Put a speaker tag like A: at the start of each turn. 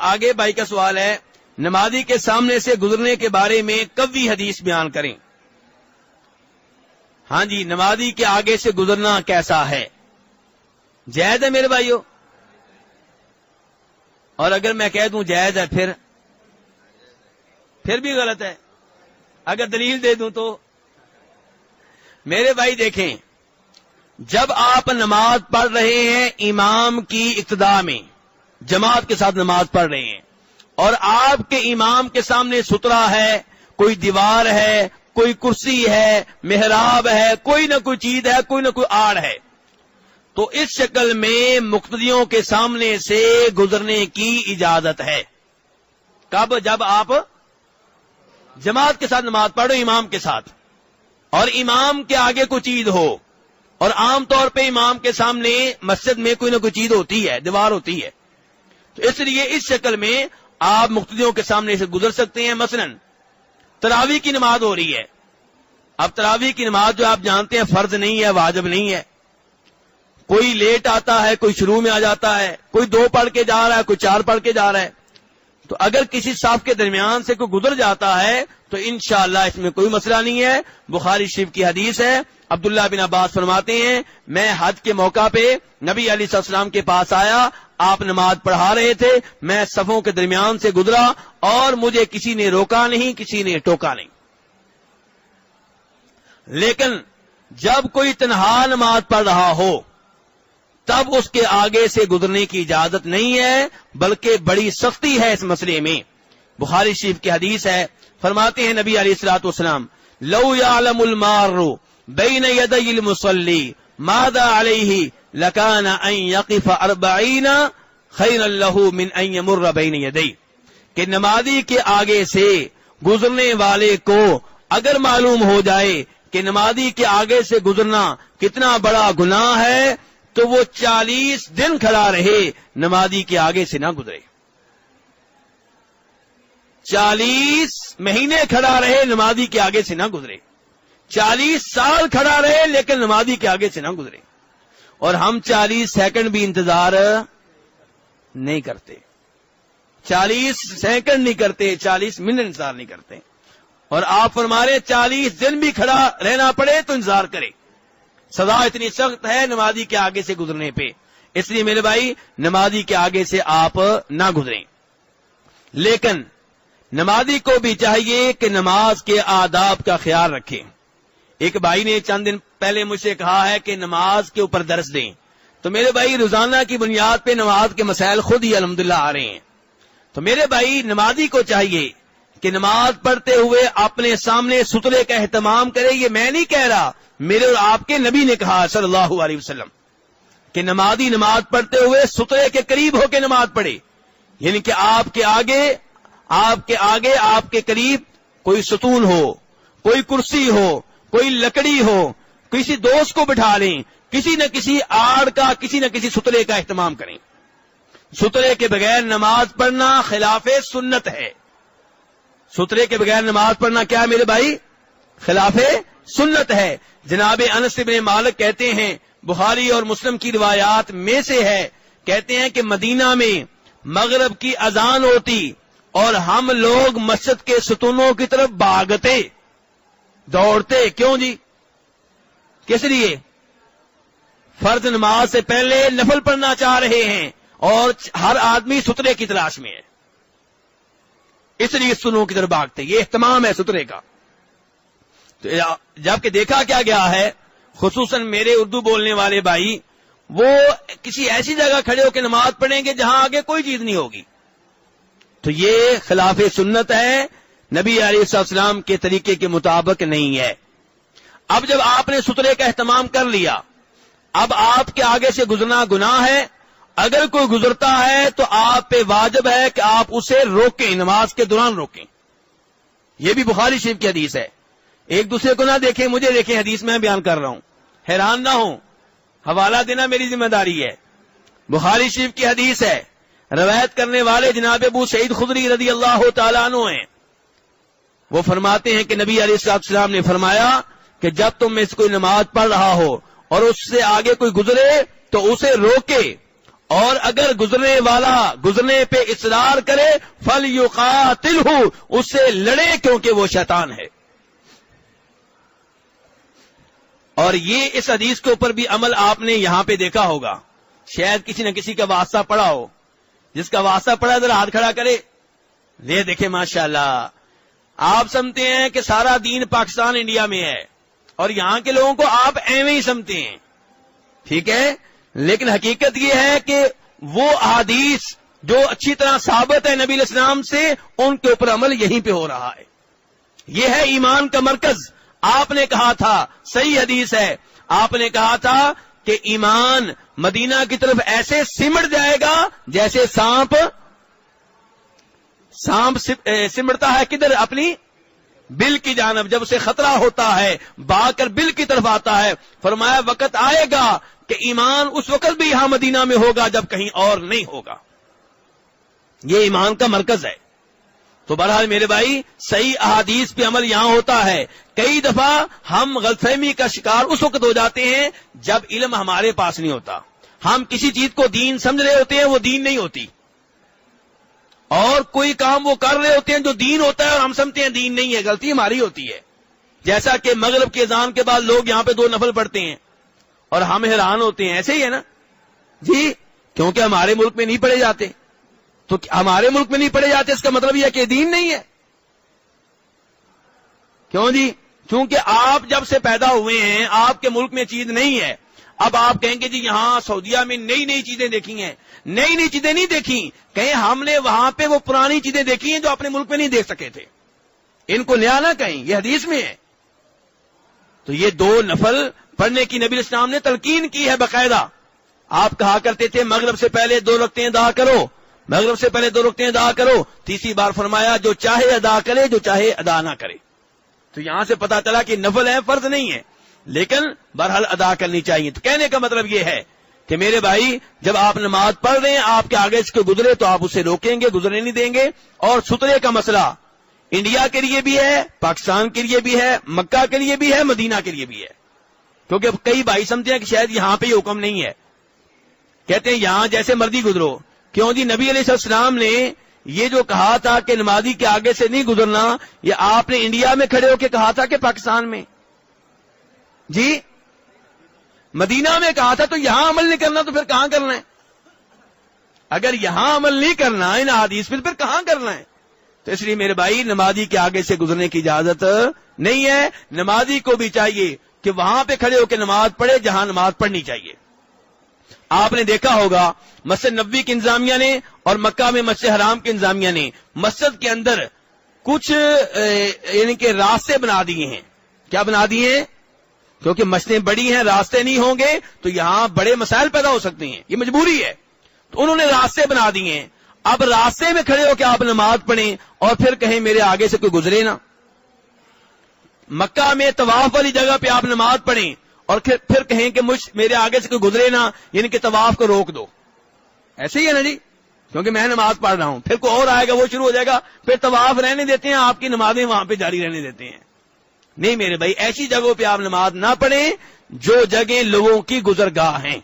A: آگے بھائی کا سوال ہے، نمازی کے سامنے سے گزرنے کے بارے میں قوی حدیث بیان کریں۔ ہاں جی، نمازی کے آگے سے گزرنا کیسا ہے؟ جائز ہے میرے بھائیو؟ اور اگر میں کہہ دوں جائز ہے پھر بھی غلط ہے؟ اگر دلیل دے دوں تو؟ میرے بھائی دیکھیں، جب آپ نماز پڑھ رہے ہیں امام کی اقتداء میں، جماعت کے ساتھ نماز پڑھ رہے ہیں، اور آپ کے امام کے سامنے سترہ ہے، کوئی دیوار ہے، کوئی کرسی ہے، محراب ہے، کوئی نہ کوئی چیز ہے، کوئی نہ کوئی آڑ ہے، تو اس شکل میں مقتدیوں کے سامنے سے گزرنے کی اجازت ہے۔ کب؟ جب آپ جماعت کے ساتھ نماز پڑھو، امام کے ساتھ، اور امام کے آگے کوئی چیز ہو، اور عام طور پہ امام کے سامنے مسجد میں کوئی نہ کوئی چیز ہوتی ہے، دیوار ہوتی ہے، تو اس لیے اس شکل میں آپ مقتدیوں کے سامنے سے گزر سکتے ہیں۔ مثلا تراویح کی نماز ہو رہی ہے، اب تراویح کی نماز جو آپ جانتے ہیں فرض نہیں ہے، واجب نہیں ہے، کوئی لیٹ آتا ہے، کوئی شروع میں آ جاتا ہے، کوئی 2 پڑھ کے جا رہا ہے، کوئی 4 پڑھ کے جا رہا ہے، تو اگر کسی صف کے درمیان سے کوئی گزر جاتا ہے تو انشاءاللہ اس میں کوئی مسئلہ نہیں ہے۔ بخاری شریف کی حدیث ہے، عبداللہ بن عباس فرماتے ہیں میں حج کے موقع پہ نبی علیہ السلام کے پاس آیا، آپ نماز پڑھا رہے تھے، میں صفوں کے درمیان سے گزرا اور مجھے کسی نے روکا نہیں، کسی نے ٹوکا نہیں۔ لیکن جب کوئی تنہا نماز پڑھ رہا ہو تب اس کے آگے سے گزرنے کی اجازت نہیں ہے، بلکہ بڑی سختی ہے اس مسئلے میں۔ بخاری شریف کی حدیث ہے، فرماتے ہیں نبی علیہ الصلوۃ والسلام لو یعلم المار بین یدی المصلی ماذا علیہ لکان ان یقف 40 خیر له من ان یمر بین یدی، کہ نمازی کے آگے سے گزرنے والے کو اگر معلوم ہو جائے کہ نمازی کے آگے سے گزرنا کتنا بڑا گناہ ہے تو وہ 40 دن کھڑا رہے، نمازی کے آگے سے نہ گزرے، 40 مہینے کھڑا رہے، نمازی کے آگے سے نہ گزرے، 40 سال کھڑا رہے لیکن نمازی کے آگے سے نہ گزرے۔ اور ہم 40 سیکنڈ بھی انتظار نہیں کرتے، 40 سیکنڈ نہیں کرتے، 40 منٹ انتظار نہیں کرتے، اور آپ فرما رہے 40 دن بھی کھڑا رہنا پڑے تو انتظار کرے۔ سزا اتنی سخت ہے نمازی کے آگے سے گزرنے پہ، اس لیے میرے بھائی نمازی کے آگے سے آپ نہ گزریں۔ لیکن نمازی کو بھی چاہیے کہ نماز کے آداب کا خیال رکھیں۔ ایک بھائی نے چند دن پہلے مجھ سے کہا ہے کہ نماز کے اوپر درس دیں، تو میرے بھائی روزانہ کی بنیاد پہ نماز کے مسائل خود ہی الحمدللہ آ رہے ہیں، تو میرے بھائی نمازی کو چاہیے کہ نماز پڑھتے ہوئے اپنے سامنے سترے کا اہتمام کرے۔ یہ میں نہیں کہہ رہا، میرے اور آپ کے نبی نے کہا صلی اللہ علیہ وسلم کہ نمازی نماز پڑھتے ہوئے سترے کے قریب ہو کے نماز پڑھے، یعنی کہ آپ کے آگے آپ کے قریب کوئی ستون ہو، کوئی کرسی ہو، کوئی لکڑی ہو، کسی دوست کو بٹھا لیں، کسی نہ کسی آڑ کا، کسی نہ کسی سترے کا اہتمام کریں۔ سترے کے بغیر نماز پڑھنا خلاف سنت ہے، سترے کے بغیر نماز پڑھنا کیا ہے میرے بھائی؟ خلاف سنت ہے۔ جناب انس بن مالک کہتے ہیں، بخاری اور مسلم کی روایات میں سے ہے، کہتے ہیں کہ مدینہ میں مغرب کی اذان ہوتی اور ہم لوگ مسجد کے ستونوں کی طرف بھاگتے، دوڑتے۔ کیوں جی؟ کس لیے؟ فرض نماز سے پہلے نفل پڑھنا چاہ رہے ہیں اور ہر آدمی سترے کی تلاش میں ہے، اس لیے ستونوں کی طرف بھاگتے۔ یہ اہتمام ہے سترے کا۔ تو جبکہ دیکھا کیا گیا ہے، خصوصاً میرے اردو بولنے والے بھائی وہ کسی ایسی جگہ کھڑے ہو کے نماز پڑھیں گے جہاں آگے کوئی چیز نہیں ہوگی، تو یہ خلاف سنت ہے، نبی علیہ السلام کے طریقے کے مطابق نہیں ہے۔ اب جب آپ نے سترے کا اہتمام کر لیا، اب آپ کے آگے سے گزرنا گناہ ہے، اگر کوئی گزرتا ہے تو آپ پہ واجب ہے کہ آپ اسے روکیں، نماز کے دوران روکیں۔ یہ بھی بخاری شریف کی حدیث ہے، ایک دوسرے کو نہ دیکھیں، مجھے دیکھیں، حدیث میں بیان کر رہا ہوں، حیران نہ ہوں، حوالہ دینا میری ذمہ داری ہے۔ بخاری شریف کی حدیث ہے، روایت کرنے والے جناب ابو سعید خدری رضی اللہ تعالیٰ عنہ ہیں، وہ فرماتے ہیں کہ نبی علیہ السلام نے فرمایا کہ جب تم میں سے کوئی نماز پڑھ رہا ہو اور اس سے آگے کوئی گزرے تو اسے روکے اور اگر گزرنے والا گزرنے پہ اصرار کرے فَلْيُقَاتِلْهُ، اس سے لڑے کیونکہ وہ شیطان ہے. اور یہ اس حدیث کے اوپر بھی عمل آپ نے یہاں پہ دیکھا ہوگا، شاید کسی نہ کسی کا واسطہ پڑا ہو. جس کا واسطہ پڑا ذرا ہاتھ کھڑا کرے. یہ دیکھیں ماشاءاللہ، آپ سمجھتے ہیں کہ سارا دین پاکستان انڈیا میں ہے اور یہاں کے لوگوں کو آپ ایویں ہی سمجھتے ہیں، ٹھیک ہے، لیکن حقیقت یہ ہے کہ وہ احادیث جو اچھی طرح ثابت ہے نبی علیہ السلام سے، ان کے اوپر عمل یہیں پہ ہو رہا ہے. یہ ہے ایمان کا مرکز. آپ نے کہا تھا، صحیح حدیث ہے، آپ نے کہا تھا کہ ایمان مدینہ کی طرف ایسے سمٹ جائے گا جیسے سانپ سمٹتا ہے کدھر؟ اپنی بل کی جانب. جب اسے خطرہ ہوتا ہے بھاگ کر بل کی طرف آتا ہے. فرمایا وقت آئے گا کہ ایمان اس وقت بھی یہاں مدینہ میں ہوگا جب کہیں اور نہیں ہوگا. یہ ایمان کا مرکز ہے. تو بہرحال میرے بھائی، صحیح احادیث پہ عمل یہاں ہوتا ہے. کئی دفعہ ہم غلط فہمی کا شکار اس وقت ہو جاتے ہیں جب علم ہمارے پاس نہیں ہوتا. ہم کسی چیز کو دین سمجھ رہے ہوتے ہیں، وہ دین نہیں ہوتی، اور کوئی کام وہ کر رہے ہوتے ہیں جو دین ہوتا ہے اور ہم سمجھتے ہیں دین نہیں ہے. غلطی ہماری ہوتی ہے. جیسا کہ مغرب کی اذان کے بعد لوگ یہاں پہ 2 نفل پڑھتے ہیں اور ہم حیران ہوتے ہیں. ایسے ہی ہے نا جی، کیونکہ ہمارے ملک میں نہیں پڑھے جاتے. تو ہمارے ملک میں نہیں پڑھے جاتے اس کا مطلب یہ ہے کہ دین نہیں ہے. کیوں جی؟ کیونکہ آپ جب سے پیدا ہوئے ہیں آپ کے ملک میں چیز نہیں ہے. اب آپ کہیں گے جی یہاں سعودیہ میں نئی نئی چیزیں دیکھی ہیں. نئی نئی چیزیں نہیں دیکھی، کہیں ہم نے وہاں پہ وہ پرانی چیزیں دیکھی ہیں جو اپنے ملک میں نہیں دیکھ سکے تھے. ان کو نیا نہ کہیں، یہ حدیث میں ہے. تو یہ 2 نفل پڑھنے کی نبی اسلام نے تلقین کی ہے باقاعدہ. آپ کہا کرتے تھے مغرب سے پہلے 2 رکعتیں ادا کرو، مغرب سے پہلے 2 رکعتیں ادا کرو. تیسری بار فرمایا جو چاہے ادا کرے، جو چاہے ادا نہ کرے. تو یہاں سے پتا چلا کہ نفل ہے، فرض نہیں ہے، لیکن بہرحال ادا کرنی چاہیے. تو کہنے کا مطلب یہ ہے کہ میرے بھائی، جب آپ نماز پڑھ رہے ہیں آپ کے آگے سے گزرے تو آپ اسے روکیں گے، گزرنے نہیں دیں گے. اور سترے کا مسئلہ انڈیا کے لیے بھی ہے، پاکستان کے لیے بھی ہے، مکہ کے لیے بھی ہے، مدینہ کے لیے بھی ہے. کیونکہ اب کئی بھائی سمجھتے ہیں کہ شاید یہاں پہ یہ حکم نہیں ہے، کہتے ہیں یہاں جیسے مرضی گزرو. کیوں جی؟ نبی علیہ السلام نے یہ جو کہا تھا کہ نمازی کے آگے سے نہیں گزرنا، یہ آپ نے انڈیا میں کھڑے ہو کے کہا تھا کہ پاکستان میں؟ جی مدینہ میں کہا تھا. تو یہاں عمل نہیں کرنا تو پھر کہاں کرنا ہے؟ اگر یہاں عمل نہیں کرنا ان احادیث پھر کہاں کرنا ہے؟ تو اس لیے میرے بھائی، نمازی کے آگے سے گزرنے کی اجازت نہیں ہے. نمازی کو بھی چاہیے کہ وہاں پہ کھڑے ہو کے نماز پڑھے جہاں نماز پڑھنی چاہیے. آپ نے دیکھا ہوگا مسجد نبوی کی انتظامیہ نے اور مکہ میں مسجد حرام کی انتظامیہ نے مسجد کے اندر کچھ یعنی کہ راستے بنا دیے ہیں. کیا بنا دیے ہیں؟ کیونکہ مسجدیں بڑی ہیں، راستے نہیں ہوں گے تو یہاں بڑے مسائل پیدا ہو سکتے ہیں، یہ مجبوری ہے. تو انہوں نے راستے بنا دیے ہیں. اب راستے میں کھڑے ہو کے آپ نماز پڑھیں اور پھر کہیں میرے آگے سے کوئی گزرے نا. مکہ میں طواف والی جگہ پہ آپ نماز پڑھیں اور پھر کہیں کہ میرے آگے سے کوئی گزرے نا، یعنی کہ طواف کو روک دو. ایسے ہی ہے نا جی، کیونکہ میں نماز پڑھ رہا ہوں، پھر کوئی اور آئے گا وہ شروع ہو جائے گا، پھر طواف رہنے دیتے ہیں، آپ کی نمازیں وہاں پہ جاری رہنے دیتے ہیں. نہیں میرے بھائی، ایسی جگہوں پہ آپ نماز نہ پڑھیں جو جگہیں لوگوں کی گزرگاہ ہیں.